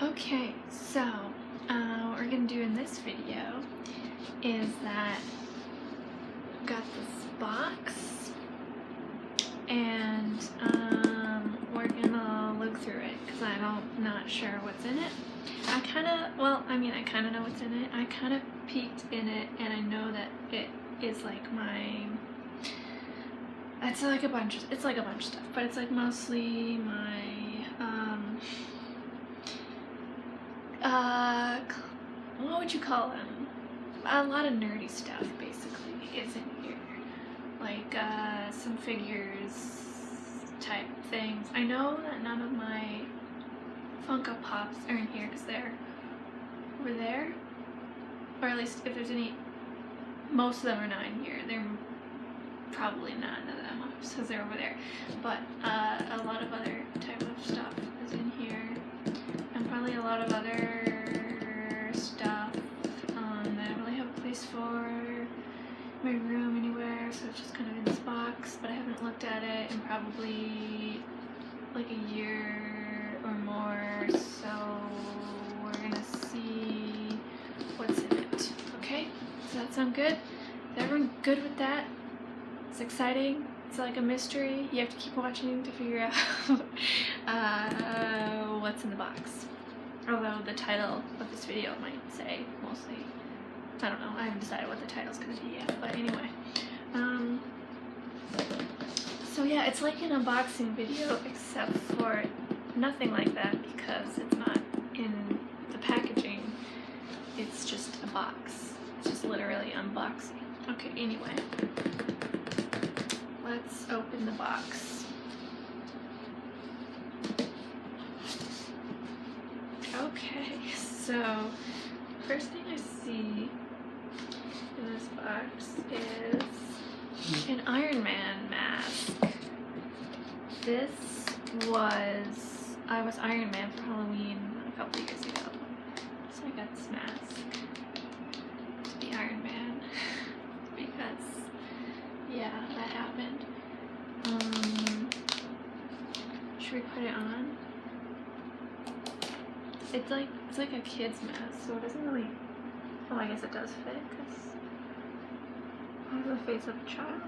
Okay, so what we're gonna do in this video is that I've got this box and we're gonna look through it because I'm not sure what's in it. I kind of know what's in it. I kind of peeked in it and I know that it is like it's like a bunch of stuff, but it's like mostly my what would you call them? A lot of nerdy stuff basically is in here, like some figures type things. I know that none of my Funko Pops are in here because they're over there, or at least if there's any, most of them are not in here. They're probably none of them because they're over there, but a lot of other type of stuff is in here, and probably a lot of other stuff that I don't really have a place for my room anywhere, so it's just kind of in this box, but I haven't looked at it in probably like a year or more, so we're gonna see what's in it. Okay, does that sound good? Is everyone good with that? It's exciting. It's like a mystery. You have to keep watching to figure out what's in the box. Although the title of this video might say mostly, I don't know, I haven't decided what the title's gonna be yet, but anyway. So yeah, it's like an unboxing video except for nothing like that because it's not in the packaging. It's just a box. It's just literally unboxing. Okay, anyway. Let's open the box. Okay, so first thing I see in this box is an Iron Man mask. I was Iron Man for Halloween a couple years ago, so I got this mask to be Iron Man because yeah, that happened. Should we put it on? It's like a kid's mask, so it doesn't really. Oh, I guess it does fit because I have the face of a child.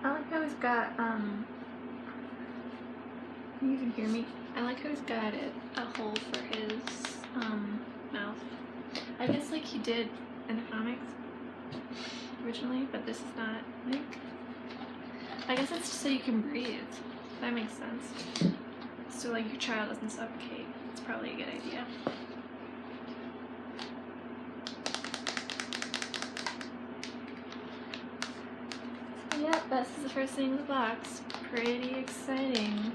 I like how he's got can you even hear me? I like how he's got a hole for his mouth. I guess like he did in the comics originally, but this is not, like, I guess it's just so you can breathe. That makes sense. So like your child doesn't suffocate. It's probably a good idea. So yeah, this is the first thing in the box. Pretty exciting.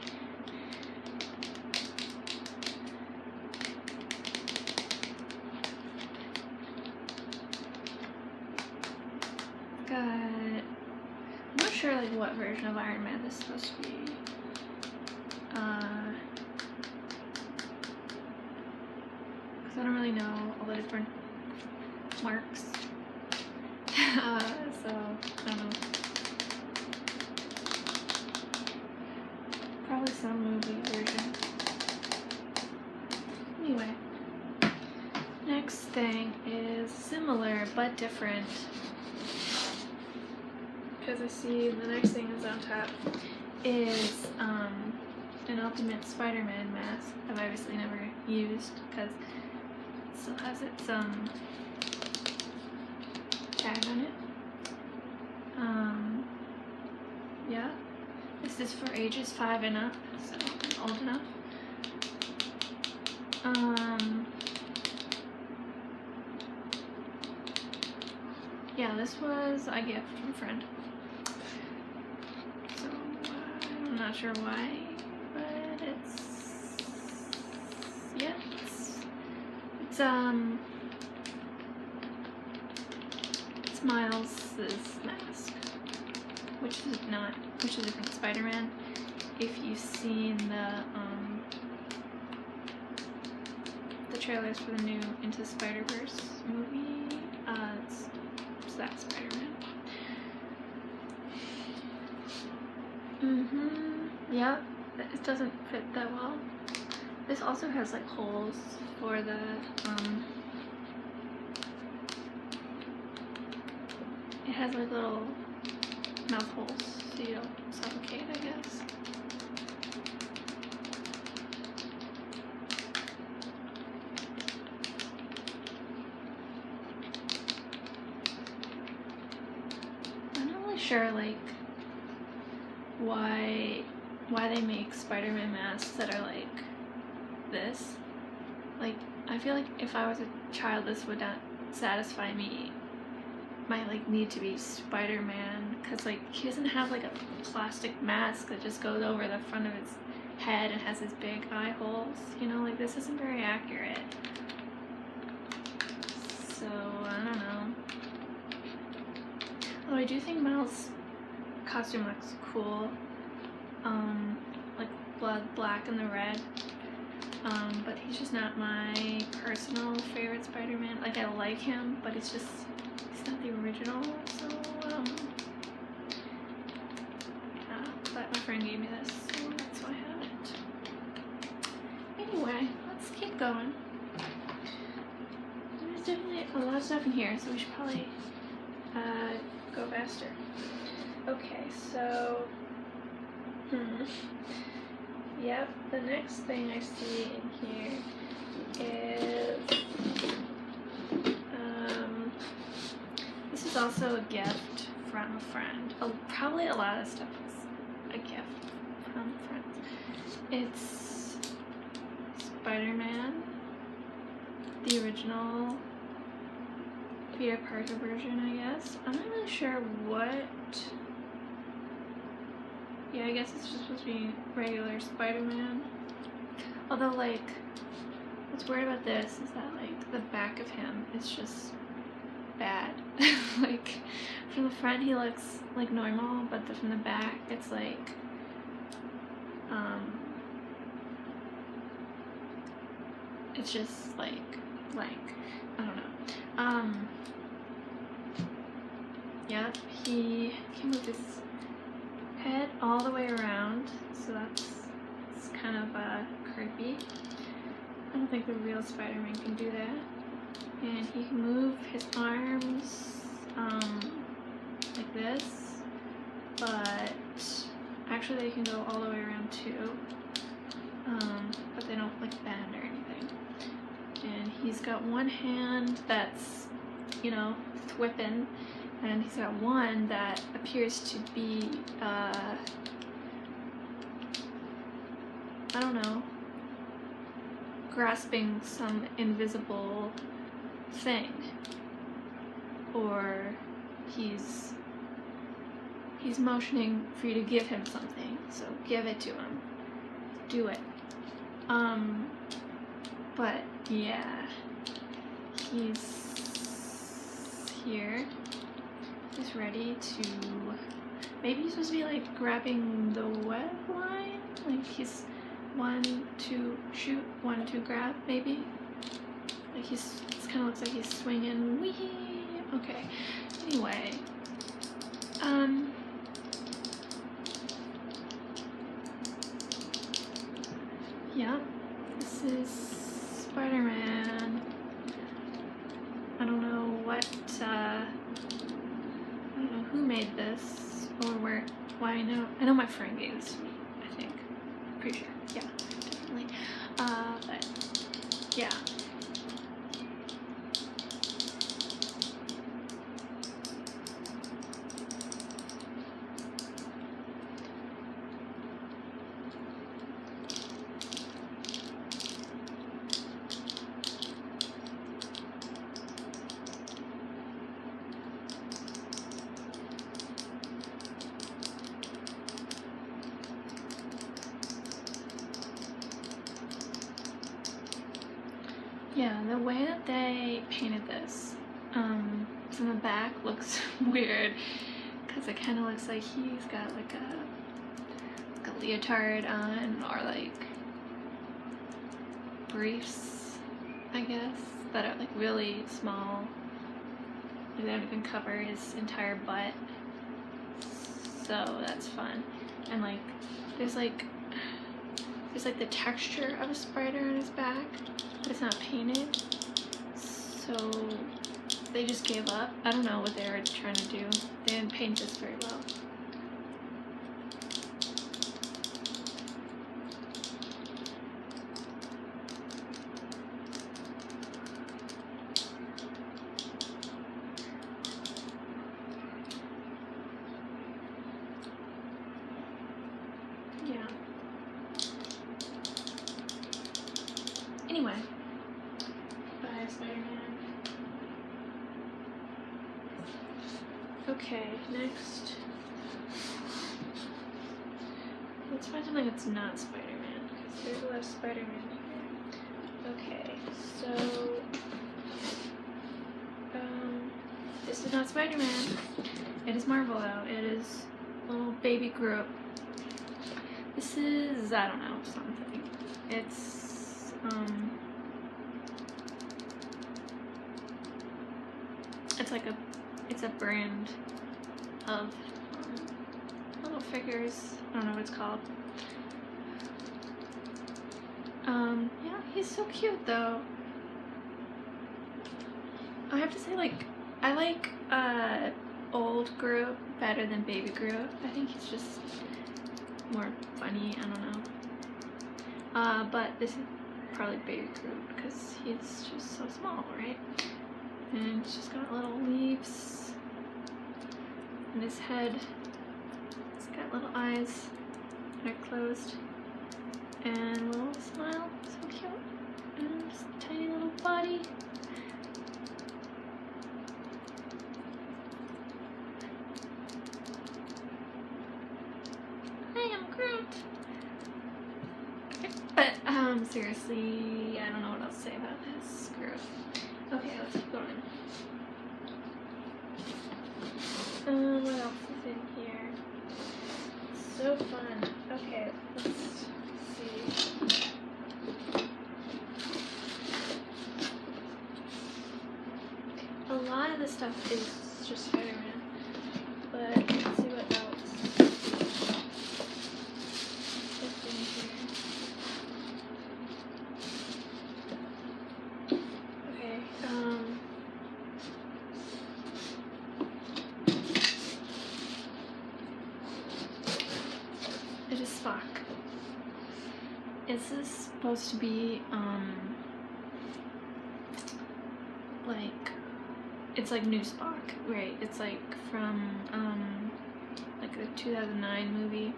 I'm not sure like what version of Iron Man this is supposed to be. Because I don't really know all the different marks. So I don't know. Probably some movie version. Anyway, next thing is similar but different. Because I see the next thing is on top is an Ultimate Spider-Man mask I've obviously never used because it still has its tag on it. Yeah, this is for ages 5 and up, so I'm old enough. Yeah, this was a gift from a friend. So I'm not sure why, but it's Miles' mask, which is a different Spider-Man. If you've seen the trailers for the new Into the Spider-Verse movie, it's that Spider-Man. Yeah, it doesn't fit that well. This also has like holes for the it has like little mouth holes so you don't suffocate, I guess. I'm not really sure like why they make Spider-Man masks that are like this. Like, I feel like if I was a child, this would not satisfy me. My like need to be Spider-Man, because like he doesn't have like a plastic mask that just goes over the front of his head and has his big eye holes. You know, like this isn't very accurate. So I don't know. Although I do think Miles' costume looks cool. Like blood black and the red. But he's just not my personal favorite Spider-Man. Like, I like him, but he's not the original, so, yeah, but my friend gave me this, so that's why I have it. Anyway, let's keep going. There's definitely a lot of stuff in here, so we should probably, go faster. Okay, so, yep, the next thing I see in here is, this is also a gift from a friend. Probably a lot of stuff is a gift from friends. It's Spider-Man, the original Peter Parker version, I guess. I'm not really sure what. Yeah, I guess it's just supposed to be regular Spider-Man. Although, like, what's weird about this is that, like, the back of him is just bad. Like, from the front he looks, like, normal, but from the back it's, like, it's just, like, I don't know. Yeah, he came with this head all the way around, so it's kind of creepy. I don't think the real Spider-Man can do that. And he can move his arms like this, but actually they can go all the way around too, but they don't like bend or anything. And he's got one hand that's, you know, whipping, and he's got one that appears to be, I don't know, grasping some invisible thing. Or he's motioning for you to give him something, so give it to him. Do it. But yeah, he's here. He's ready to, maybe he's supposed to be like grabbing the web line, like he's 1, 2, shoot, 1, 2, grab, maybe. Like it kind of looks like he's swinging. Wee. Okay. Anyway, yeah, this is Spider-Man. I don't know what, I don't know who made this or why I know my friend gave this to me, I think. Pretty sure. Yeah, definitely. But yeah. Yeah, the way that they painted this from the back looks weird, because it kind of looks like he's got like a leotard on, or like briefs, I guess, that are like really small. They don't even cover his entire butt, so that's fun. and like there's like the texture of a spider on his back, but it's not painted. So they just gave up. I don't know what they were trying to do. They didn't paint this very well. Yeah. Anyway. Bye, Spider-Man. Okay, next. Let's find something that's not Spider-Man, because there's a lot of Spider-Man here. Okay, so this is not Spider-Man. It is Marvel though. It is little baby Groot. This is, I don't know, something. It's it's a brand of little figures. I don't know what it's called. Yeah, he's so cute though. I have to say, like, I like old Groot better than baby Groot. I think he's just more funny. I don't know. But this is probably baby Groot because he's just so small, right? And he's just got little leaves in his head. He's got little eyes that are closed and a little smile. So cute. And just a tiny little body. Hi, I'm Groot. But seriously, I don't know what else to say about this. Groot. Okay, let's keep going. What else is in here? So fun. Okay, let's see. A lot of this stuff is just Spider-Man, but let's see what else is in here. Okay, it is Spock. This is supposed to be, like, it's like new Spock, right? It's like from, like the 2009 movie.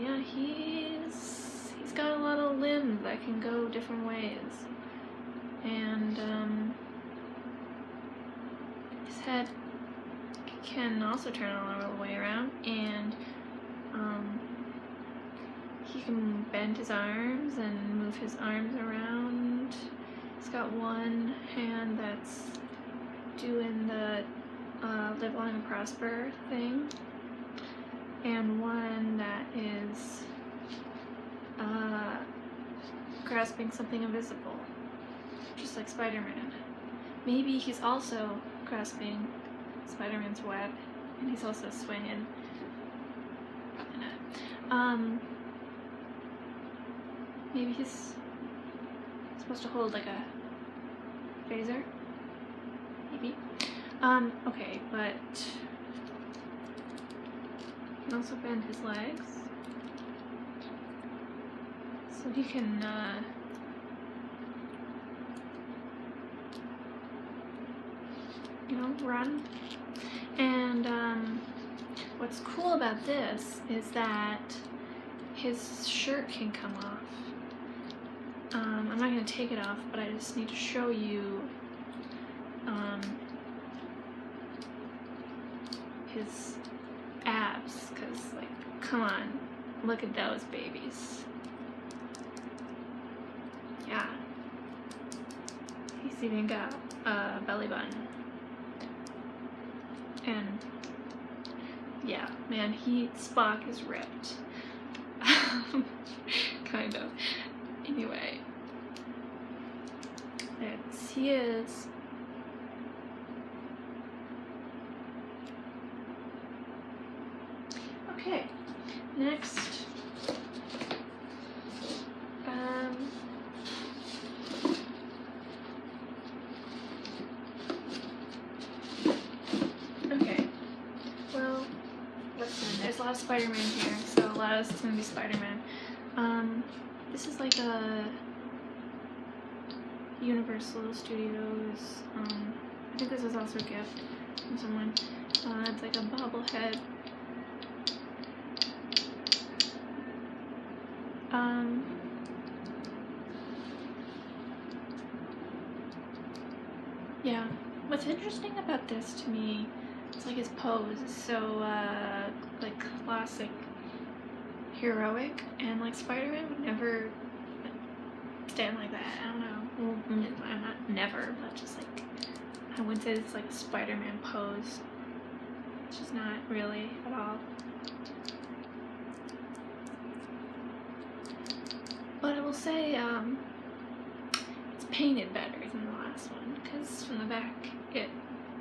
Yeah, he's got a lot of limbs that can go different ways. And, his head can also turn all the way around, and, he can bend his arms and move his arms around. He's got one hand that's doing the live long and prosper thing, and one that is grasping something invisible, just like Spider-Man. Maybe he's also grasping Spider-Man's web, and he's also swinging. Probably not. Maybe he's supposed to hold like a phaser. Maybe. Okay, but he can also bend his legs, so he can run. And what's cool about this is that his shirt can come off. I'm not going to take it off, but I just need to show you his abs, because, like, come on, look at those babies. Yeah. He's even got a belly button. And yeah, man, Spock is ripped. Kind of. Anyway, he is Okay, next. Okay, well, listen, there's a lot of Spider-Man here, so a lot of this is going to be Spider-Man. This is like a Universal Studios, I think this is also a gift from someone. It's like a bobblehead. Yeah, what's interesting about this to me, it's like his pose is so, like classic heroic, and like Spider-Man would never stand like that. I don't know. I'm not never, but just like, I wouldn't say it's like a Spider-Man pose. It's just not really at all. But I will say, it's painted better than the last one, because from the back, it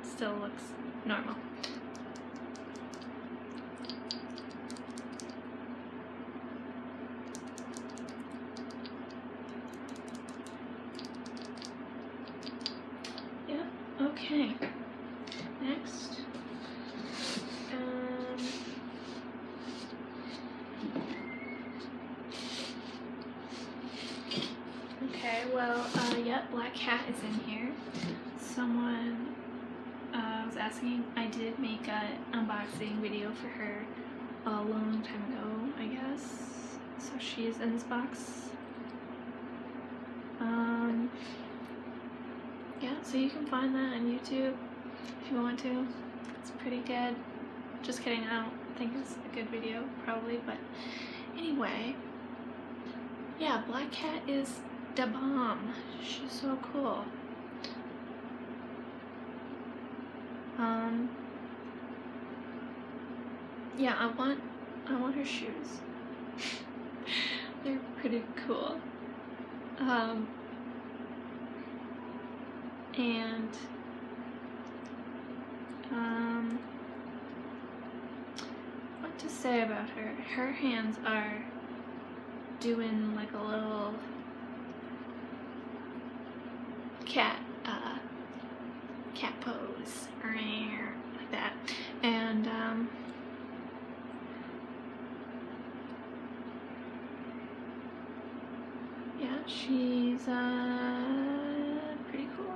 still looks normal. Yeah, okay. Next. Okay, well, yep, Black Cat is in here. Someone was asking, I did make an unboxing video for her a long time ago, I guess. So she's in this box. Yeah, so you can find that on YouTube if you want to. It's pretty good. Just kidding, I don't think it's a good video, probably, but anyway. Yeah, Black Cat is the bomb. She's so cool. Yeah, I want her shoes. They're pretty cool. And what to say about her? Her hands are doing like a little cat pose, like that, and yeah, she's pretty cool.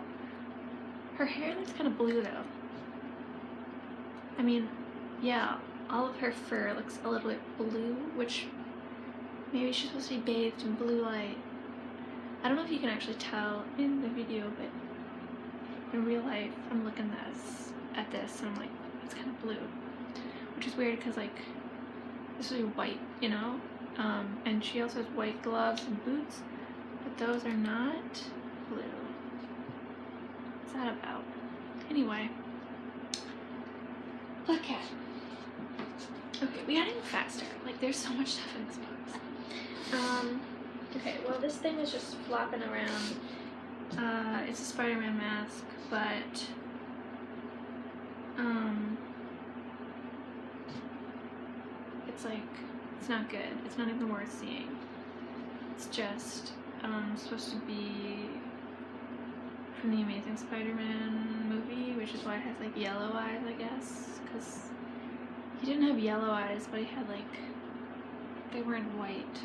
Her hair looks kind of blue though. I mean, yeah, all of her fur looks a little bit blue, which maybe she's supposed to be bathed in blue light. I don't know if you can actually tell in the video, but in real life, I'm looking at this and I'm like, it's kind of blue, which is weird because like this is white, you know, and she also has white gloves and boots, but those are not blue. What's that about? Anyway, Black Cat. Okay, we gotta go faster. Like, there's so much stuff in this box. Okay, well, this thing is just flopping around. It's a Spider-Man mask, but it's like, it's not good. It's not even worth seeing. It's just supposed to be from the Amazing Spider-Man movie, which is why it has like yellow eyes, I guess, because he didn't have yellow eyes, but he had like, they weren't white.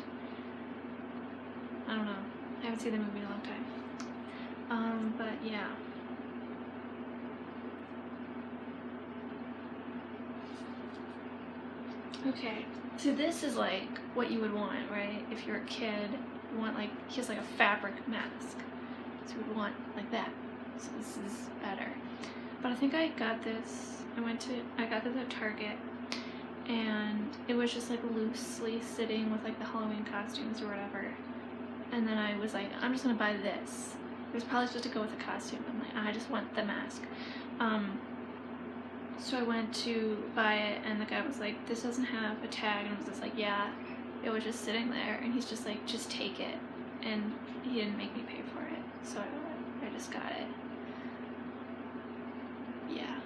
I don't know. I haven't seen the movie in a long time. But yeah. Okay, so this is like what you would want, right? If you're a kid, you want like, he has like a fabric mask. So you would want like that. So this is better. But I think I got this, I got this at Target, and it was just like loosely sitting with like the Halloween costumes or whatever. And then I was like, I'm just gonna buy this. It was probably supposed to go with the costume. I'm like, I just want the mask. So I went to buy it, and the guy was like, this doesn't have a tag, and I was just like, yeah, it was just sitting there, and he's just like, just take it, and he didn't make me pay for it, so I just got it. Yeah.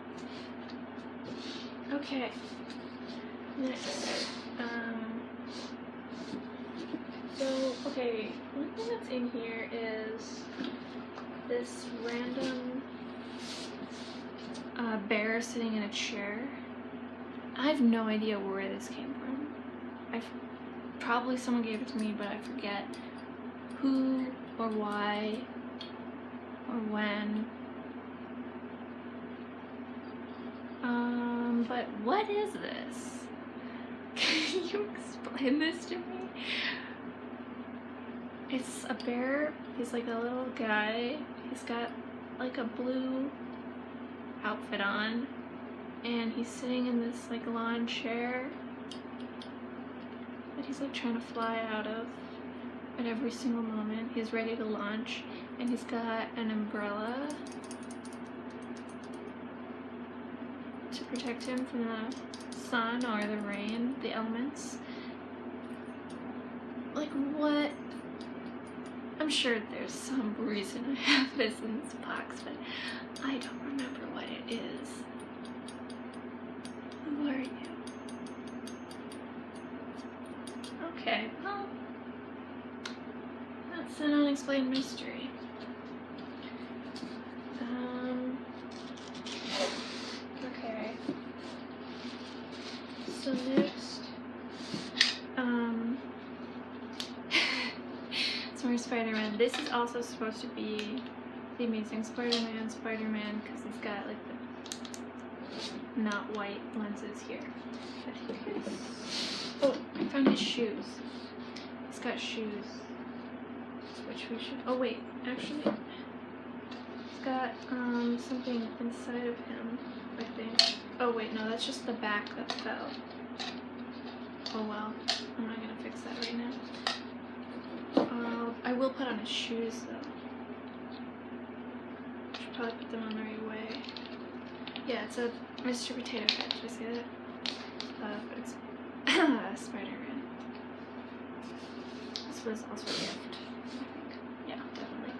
Okay. Next. So, okay, one thing that's in here is this random bear sitting in a chair. I have no idea where this came from. Probably someone gave it to me, but I forget who or why or when. But what is this? Can you explain this to me? It's a bear. He's like a little guy. He's got like a blue outfit on, and he's sitting in this like lawn chair that he's like trying to fly out of at every single moment. He's ready to launch, and he's got an umbrella to protect him from the sun or the rain, the elements. Like, what? I'm sure there's some reason I have this in this box, but I don't remember what it is. Who are you? Okay, well, that's an unexplained mystery. Okay. So next, it's more Spider-Man. This is also supposed to be the Amazing Spider-Man, because he's got like the not white lenses here. I think it's... Oh, I found his shoes. He's got shoes, which we should... Oh wait, actually, he's got something inside of him, I think. Oh wait, no, that's just the back that fell. Oh well, I'm not gonna fix that right now. I will put on his shoes though. Should probably put them on the right way. Yeah, it's a Mr. Potato Head. Did I say that? But it's Spider-Man. This was also a gift, I think. Yeah, definitely.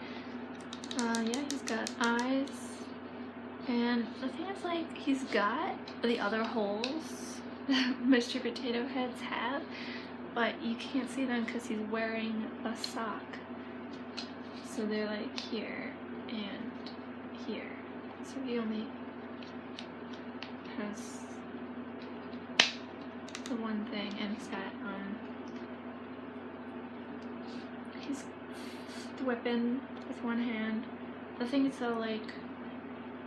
Yeah, he's got eyes. And the thing is, like, he's got the other holes that Mr. Potato Heads have, but you can't see them because he's wearing a sock. So they're like here and here. So he only has the one thing, and he's got he's whipping with one hand. The thing is though, like,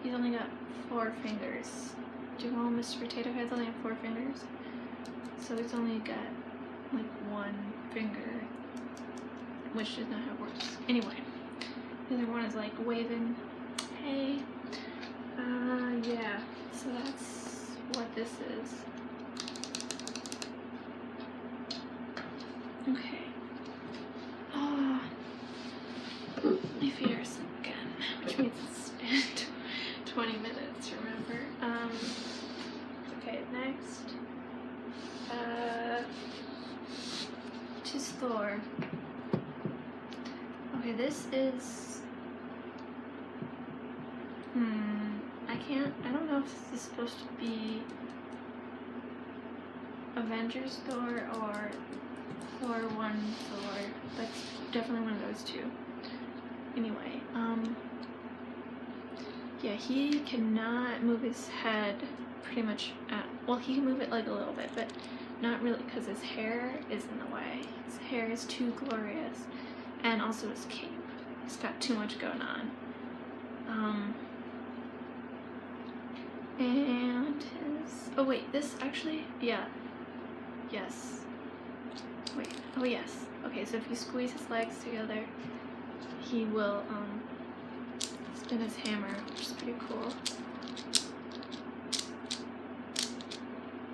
he's only got 4 fingers. Do all Mr. Potato Heads only have 4 fingers? So he's only got like 1 finger, which is not how it works. Anyway, the other one is like waving, hey. Yeah, so that's what this is. Okay. Oh, my feet are asleep again, which means it's been 20 minutes, remember? Okay, next. To Thor. Okay, this is... I don't know if this is supposed to be Avengers Thor or Thor 1 Thor. That's definitely one of those two. Anyway, yeah, he cannot move his head pretty much well, he can move it like a little bit, but not really, because his hair is in the way. His hair is too glorious, and also his cape. He's got too much going on. And his... Oh wait, this actually... Yeah. Yes. Wait. Oh yes. Okay, so if you squeeze his legs together, he will spin his hammer, which is pretty cool.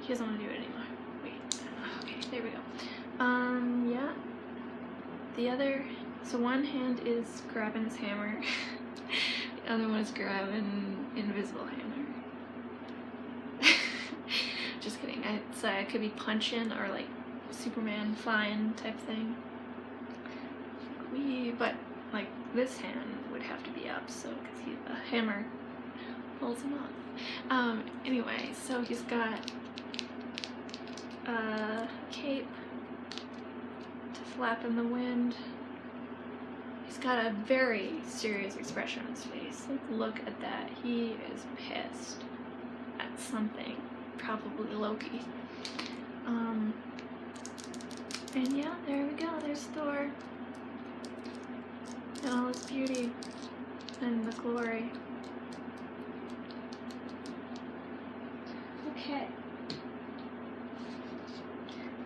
He doesn't want to do it anymore. Wait. Okay, there we go. Yeah. The other... So one hand is grabbing his hammer. The other one is grabbing invisible hammer. Just kidding. It could be punching or like Superman flying type thing. But like this hand would have to be up, so because the hammer pulls him off. Anyway, so he's got cape to flap in the wind. He's got a very serious expression on his face. Like, look at that. He is pissed at something. Probably Loki. And yeah, there we go. There's Thor. And all his beauty. And the glory. Okay.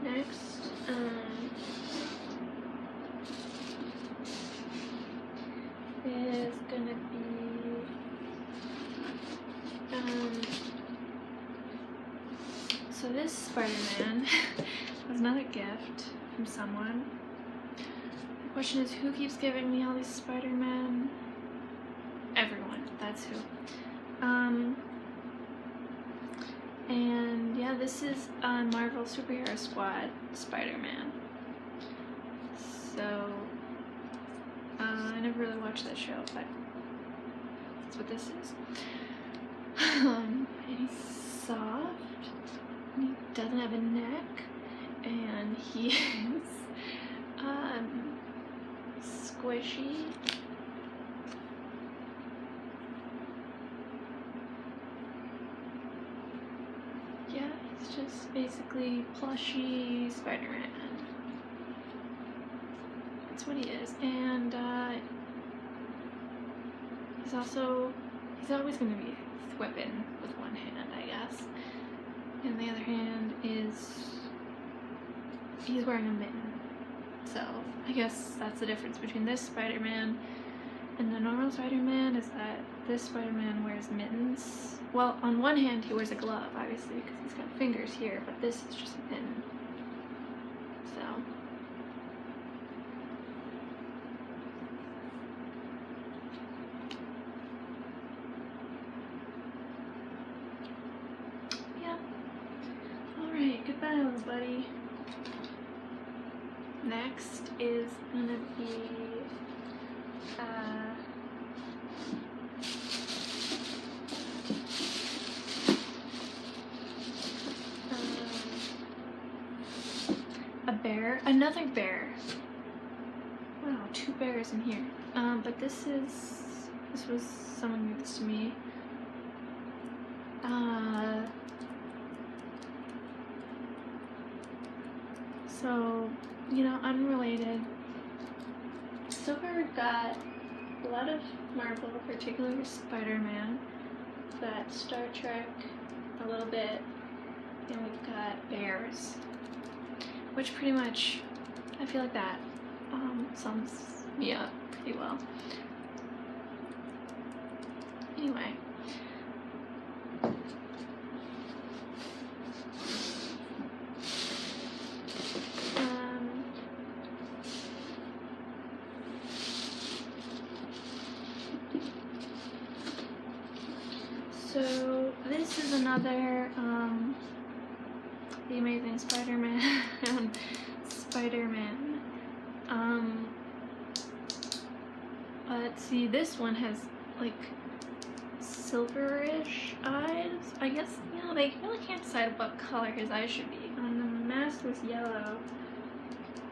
Next, is gonna be, so this Spider-Man was another gift from someone. The question is, who keeps giving me all these Spider-Man? Everyone, that's who. And yeah, this is Marvel Superhero Squad Spider-Man. So, I never really watched that show, but that's what this is. And he's soft, and he doesn't have a neck, and he is squishy. Yeah, he's just basically plushy Spider-Man. That's what he is. And he's always going to be thwipping with one hand, I guess. And the other hand is, he's wearing a mitten. So I guess that's the difference between this Spider-Man and the normal Spider-Man, is that this Spider-Man wears mittens. Well, on one hand he wears a glove, obviously, because he's got fingers here, but this is just a mitten. So yeah. Alright, goodbye everybody. Next is gonna be a bear, another bear. Wow, 2 bears in here. But this was someone gave this to me. So, you know, unrelated. Silver got a lot of Marvel, particularly Spider-Man. We've got Star Trek a little bit, and we've got bears. Which pretty much, I feel like that sums me up pretty well. Anyway. So this is another The Amazing Spider-Man Spider-Man. Let's see, this one has like silverish eyes. I guess, you know, they really can't decide what color his eyes should be. On the mask was yellow.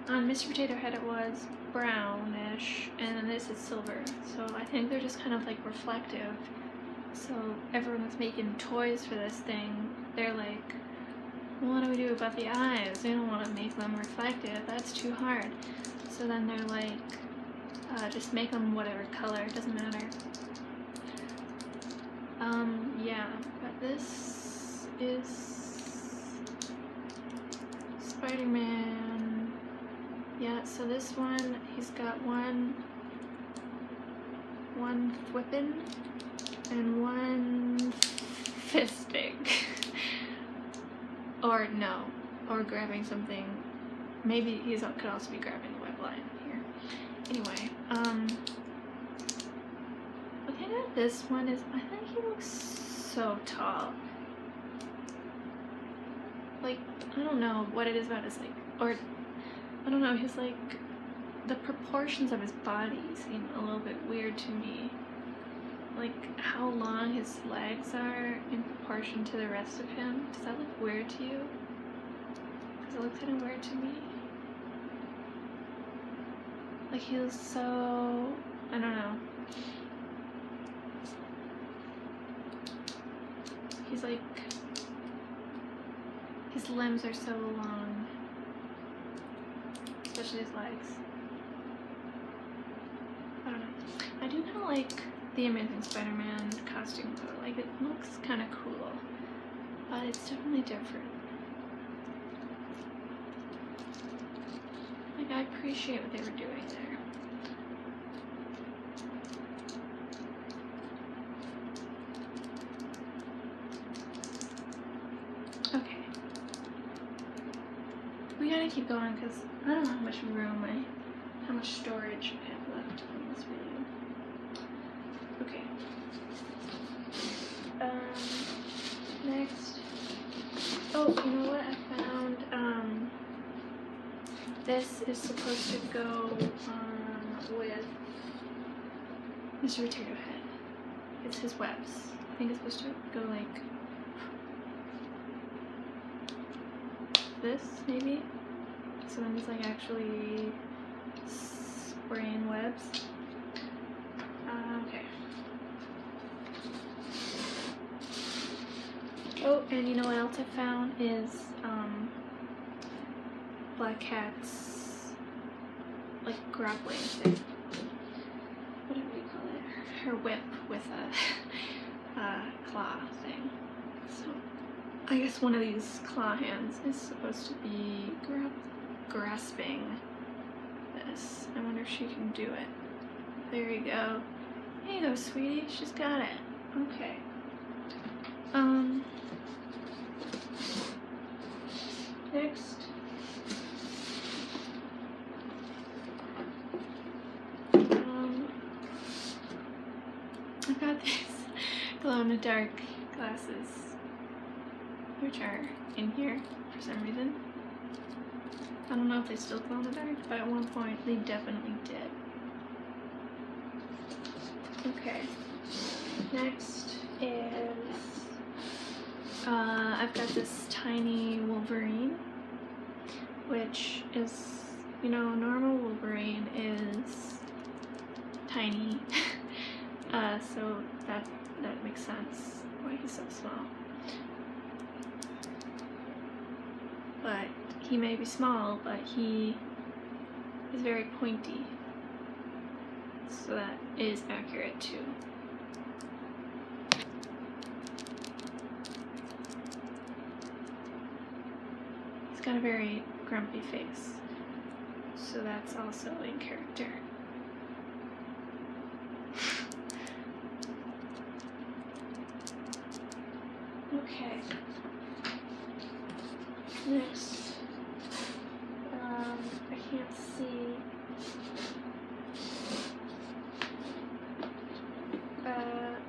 On Mr. Potato Head it was brownish, and then this is silver. So I think they're just kind of like reflective. So everyone that's making toys for this thing, they're like, well, what do we do about the eyes? We don't want to make them reflective. That's too hard. So then they're like, just make them whatever color. It doesn't matter. Yeah, but this is Spider-Man. Yeah, so this one, he's got one thwipping and one fisting. Or no, or grabbing something. Maybe he could also be grabbing the web line here. Anyway, the thing about this one is, I think he looks so tall. Like, I don't know what it is about his, like, or, I don't know, he's like, the proportions of his body seem a little bit weird to me. Like, how long his legs are in proportion to the rest of him. Does that look weird to you? because it looked kind of weird to me. Like he was so, I don't know. He's like, his limbs are so long, especially his legs. I don't know. I do kind of like the Amazing Spider-Man costume though. Like it looks kind of cool, but it's definitely different. Like I appreciate what they were doing there. Okay. We gotta keep going because I don't know how much room how much storage I have left on this video. Okay. Next. Oh, you know what? I found, this is supposed to go with Mr. Potato Head. It's his webs. I think it's supposed to go like this, maybe? So then it's like actually spraying webs. Okay. Oh, and you know what else I found is Black Cat's like grappling thing. What do we call it? Her whip with a claw thing. So I guess one of these claw hands is supposed to be grasping this. I wonder if she can do it. There you go. There you go, sweetie. She's got it. Okay. Next. I've got these glow-in-the-dark glasses, which are in here for some reason. I don't know if they still glow in the dark, but at one point they definitely did. Okay. Next is I've got this tiny Wolverine, which is, you know, normal Wolverine is tiny, so that makes sense why he's so small. But he may be small, but he is very pointy, so that is accurate too. He's got a very grumpy face, so that's also in character. Okay. Next, I can't see.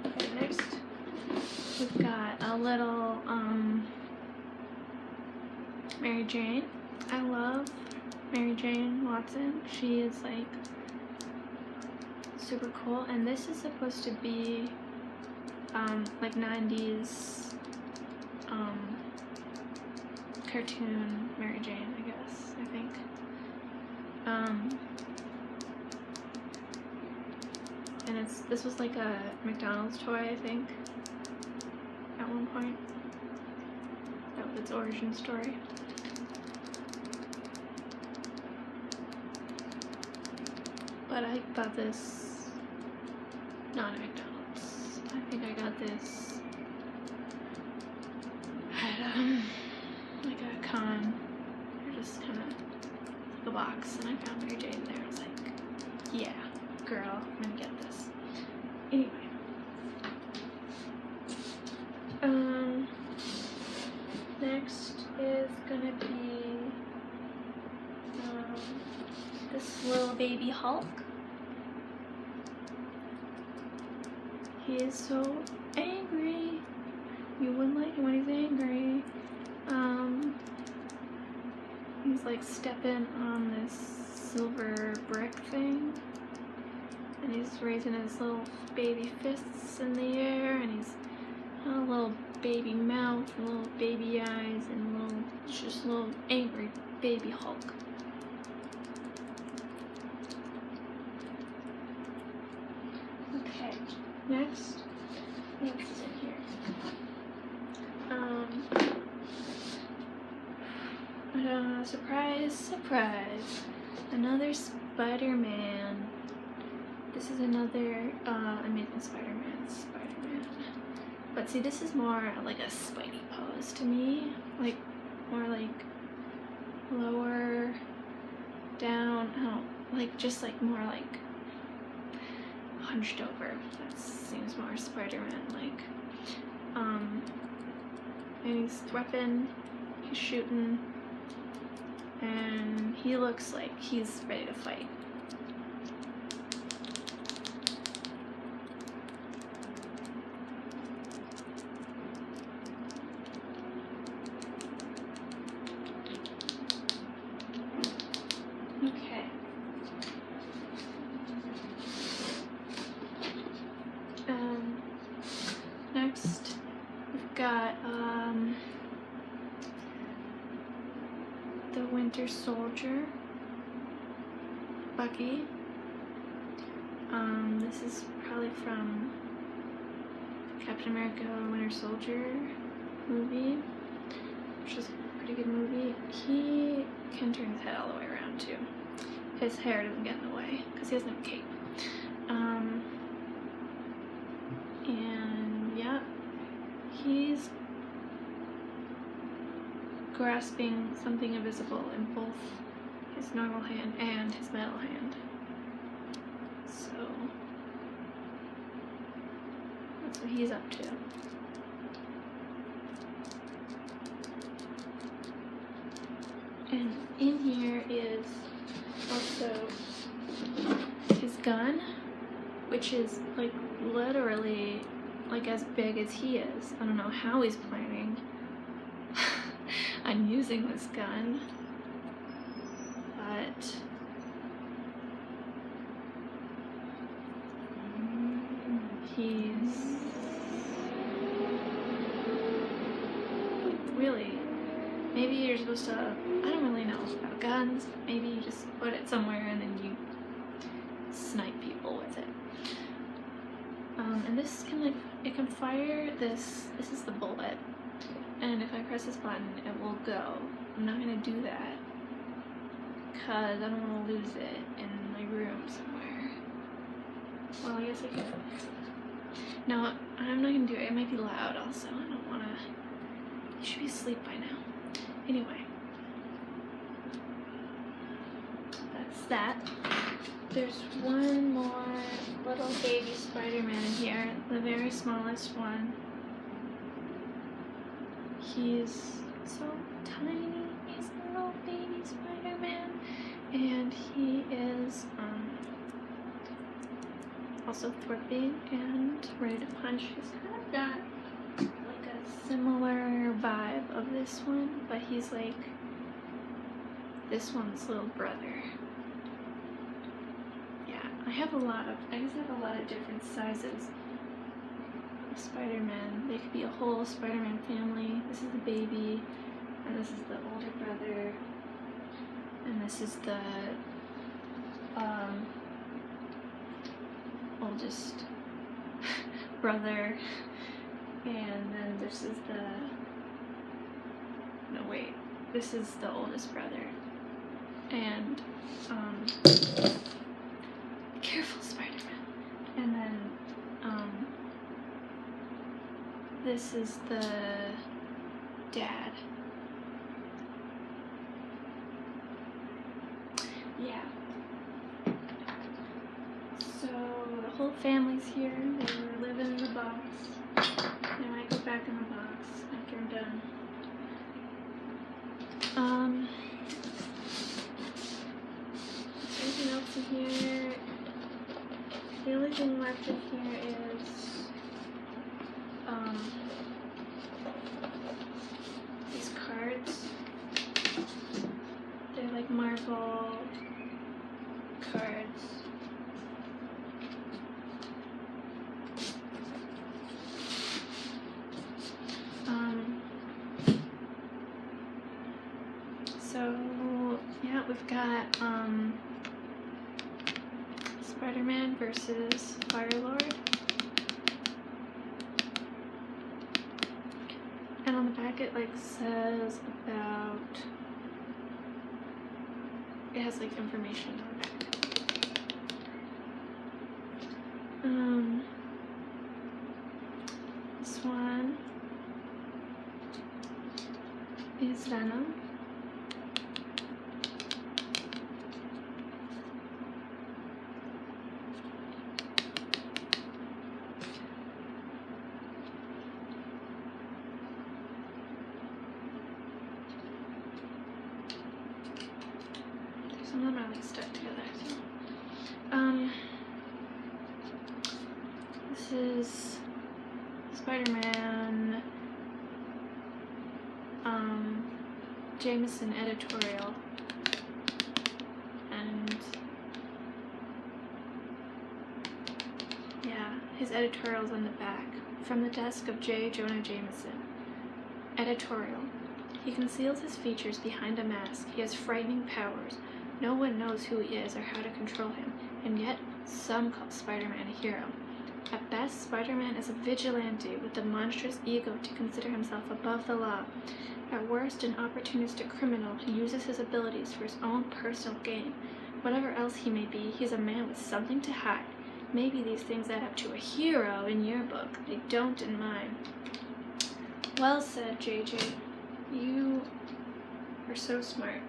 Okay, next we've got a little Mary Jane. I love Mary Jane Watson. She is like super cool, and this is supposed to be like 90s cartoon Mary Jane, I guess, I think. And this was like a McDonald's toy, I think, at one point. That was its origin story. But I got this not at McDonald's. I think I got this at like a con, or just kind of like a box, and I found Mary Jane there. I was like, yeah, girl, I'm gonna get this. Anyway, next is gonna be this little baby Hulk. He is so angry. You wouldn't like him when he's angry. He's like stepping on this silver brick thing, and he's raising his little baby fists in the air, and he's A little baby mouth, and little baby eyes, and just little angry baby Hulk. Okay, next, what else is in here? Surprise, surprise, another Spider-Man. This is another Amazing Spider-Man. But see, this is more like a Spidey pose to me, like more like lower down, like just like more like hunched over. That seems more Spider-Man like. And he's threpping, he's shooting, and he looks like he's ready to fight. Okay. Next, we've got the Winter Soldier, Bucky. This is probably from Captain America Winter Soldier movie, which is a pretty good movie. He can turn his head all the way around too. His hair doesn't get in the way because he doesn't have a cape. And yeah, he's grasping something invisible in both his normal hand and his metal hand. So that's what he's up to. And in here is also his gun, which is like literally like as big as he is. I don't know how he's planning on using this gun, but he's really, maybe you're supposed to, I don't really know about guns, maybe you just put it somewhere and then you snipe people with it. And this can like, it can fire this is the bullet, and if I press this button it will go. I'm not gonna do that because I don't want to lose it in my room somewhere. Well, I guess I can. No, I'm not gonna do it. It might be loud also. I don't wanna. You should be asleep by now. Anyway. That's that. There's one more little baby Spider-Man here, the very smallest one. He's so tiny. He's a little baby Spider-Man, and he is also threatening and ready to punch. He's kind of got like a similar vibe of this one, but he's like this one's little brother. I just have a lot of different sizes of Spider-Man. They could be a whole Spider-Man family. This is the baby, and this is the older brother, and this is the oldest brother, and then this is this is the oldest brother, and careful, Spider-Man. And then, this is the dad. Yeah. So, the whole family's here. They were living in the box. They might go back in the box after I'm done. Anything else in here? The only thing left in here is these cards. They're like Marvel cards. we've got Spider-Man versus Firelord. And on the back it like says about, it has like information on the back. This one is Venom. Some of them are like stuck together. So. This is Spider-Man Jameson editorial, and yeah, his editorial's on the back. From the desk of J. Jonah Jameson. Editorial. He conceals his features behind a mask. He has frightening powers. No one knows who he is or how to control him, and yet some call Spider-Man a hero. At best, Spider-Man is a vigilante with the monstrous ego to consider himself above the law. At worst, an opportunistic criminal who uses his abilities for his own personal gain. Whatever else he may be, he's a man with something to hide. Maybe these things add up to a hero in your book. They don't in mine. Well said, JJ. You are so smart.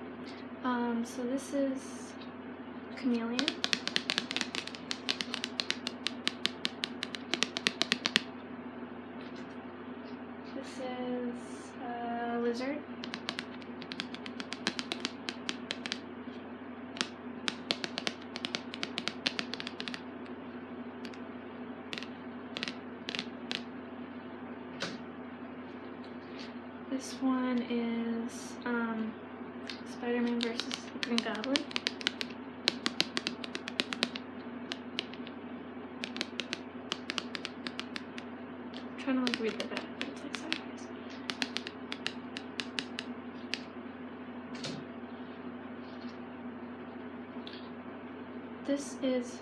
So this is Chameleon. This is Lizard. This one is Spider-Man versus the Green Goblin. I'm trying to like read the back, but it's like sideways. This is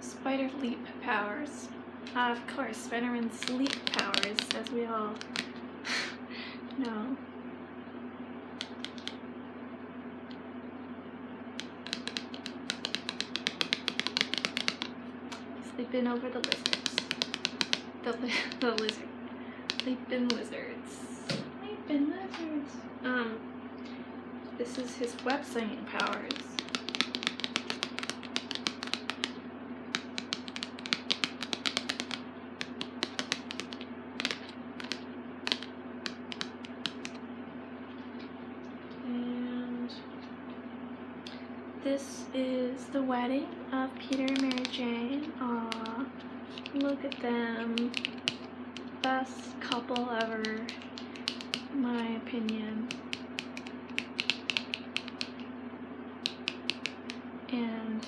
Spider Leap powers. Of course, Spider-Man's leap powers, as we all know. Sleeping over the lizards. The lizard. Sleeping lizards. Sleeping lizards. This is his web slinging powers. And this is the wedding of Peter and Mary Jane. Aww. Look at them. Best couple ever, in my opinion. And,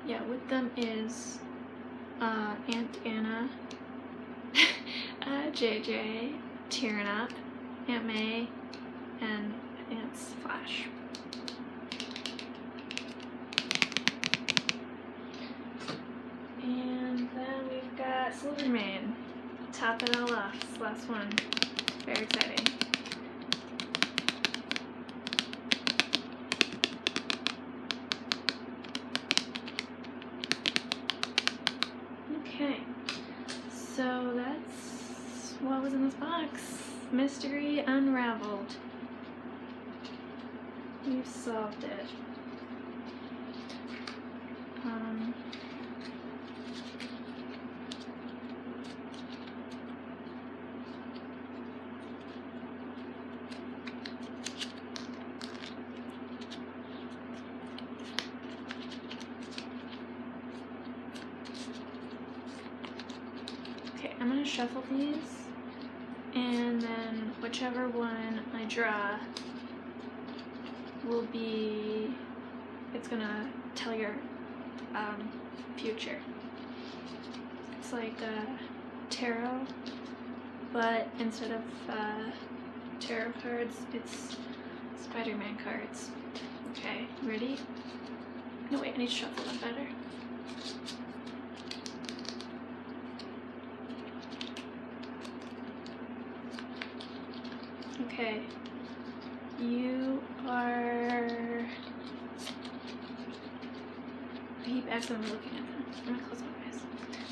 yeah, with them is, Aunt Anna, JJ, tearing up, Aunt May, and I think it's Flash. And then we've got Silvermane. Top it all off. This last one. Very exciting. Okay. So that's what was in this box. Mystery unraveled. We've solved it. I'm gonna shuffle these, and then whichever one I draw will be, it's gonna tell your future. It's like tarot, but instead of tarot cards, it's Spider-Man cards. Okay, ready? No, wait, I need to shuffle them better. Okay. You are... I keep accidentally looking at them. I'm gonna close my eyes.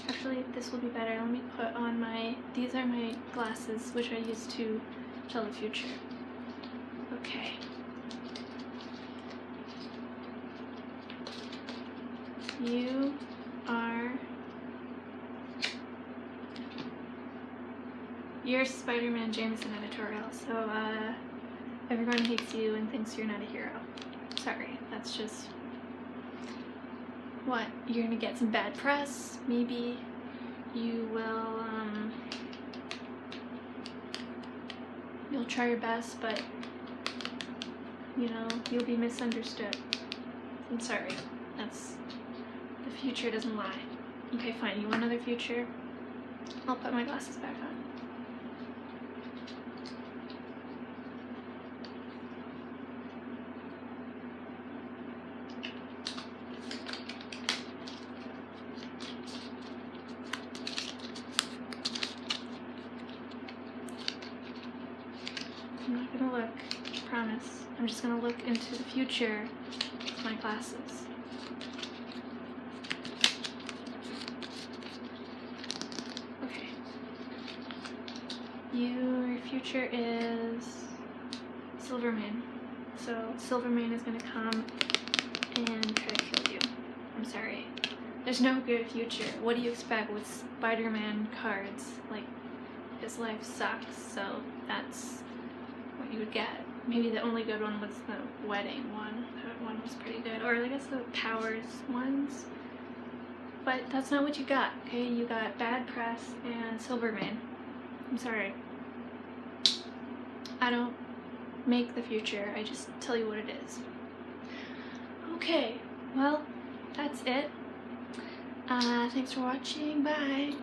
Actually, this will be better. Let me put on my... These are my glasses, which I use to tell the future. Okay. You are... You're Spider-Man Jameson editorial, so everyone hates you and thinks you're not a hero. Sorry, that's just... What? You're gonna get some bad press, maybe. You will, you'll try your best, but, you know, you'll be misunderstood. I'm sorry. That's... The future doesn't lie. Okay, fine. You want another future? I'll put my glasses back on. I'm not gonna look, I promise. I'm just gonna look into the future with my glasses. Okay. Your future is Silverman. So Silverman is gonna come and try to kill you. I'm sorry. There's no good future. What do you expect with Spider-Man cards? Like, his life sucks, so that's what you would get. Maybe the only good one was the wedding one. That one was pretty good. Or I guess the powers ones. But that's not what you got, okay? You got bad press and Silverman. I'm sorry. I don't make the future. I just tell you what it is. Okay, well, that's it. Thanks for watching. Bye.